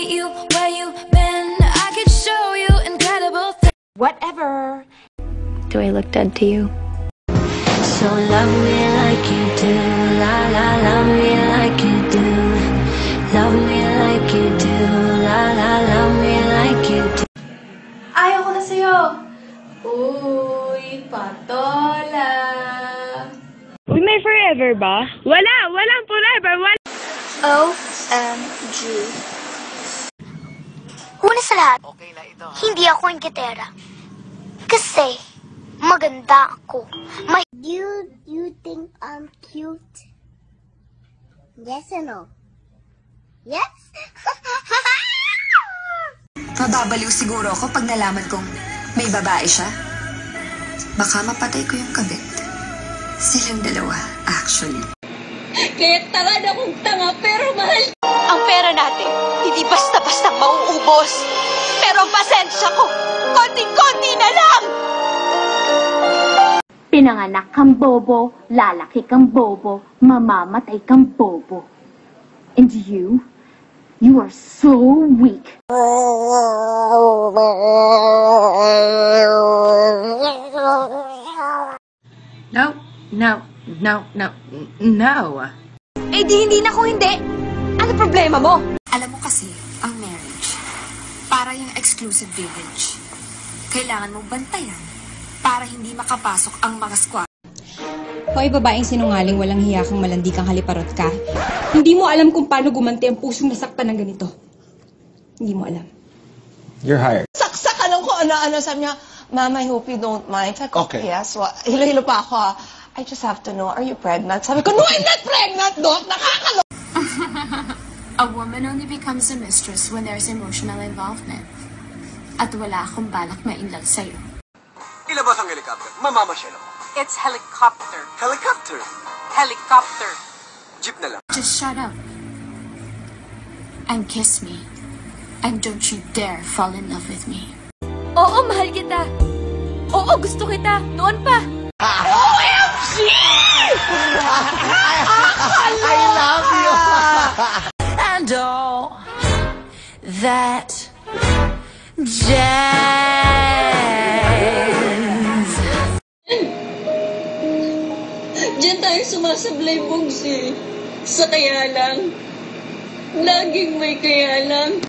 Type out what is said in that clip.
meet you where you been. I could show you incredible things. Whatever. Do I look dead to you? So love me like you do, la la, love me like you do. Love me like you do, la la, love me like you do. Ayaw ko na sa'yo. Uy, patola. Uy, may forever ba? Walang forever, wala. OMG. Una sa lahat, hindi ako inkitera. Kasi, maganda ako. You think I'm cute? Yes or no? Yes? Mababaliw siguro ako pag nalaman kong may babae siya. Baka mapatay ko yung kabit. Silang dalawa, actually. Kaya tangad akong tanga, pero mahal. Ang pera natin, hindi basta-basta mauubos. Pero pasensya ko, konting-konti na lang! Pinanganak kang bobo, lalaki kang bobo, mamamatay kang bobo. And you are so weak. No. Eh di hindi na kung hindi. Ano problema mo? Alam mo kasi, ang marriage, para yung exclusive village. Kailangan mong bantayan para hindi makapasok ang mga squad. Hoy, babaeng sinungaling, walang hiya kang malandi kang haliparot ka. Hindi mo alam kung paano gumanti ang pusong nasaktan ng ganito. Hindi mo alam. You're hired. Saksak ka lang ko ano-ano. Sabi niya, Ma'am, I hope you don't mind. Sabi ko, Okay. yes. Hilo-hilo pa ako. I just have to know, are you pregnant? Sabi ko, no, I'm not pregnant, Doc. Nakakalo. A woman only becomes a mistress when there's emotional involvement. At wala akong balak ma-inlove sa'yo. Ilabas ang helicopter. Mamamasyal ako. It's helicopter. Helicopter. Helicopter. Jeep na lang. Just shut up. And kiss me. And don't you dare fall in love with me. Oo, mahal kita. Oo, gusto kita. Noon pa. OMG! I love you! And all that jazz. Diyan tayo sumasablay, Bugs eh. Sa kaya lang. Laging may kaya lang.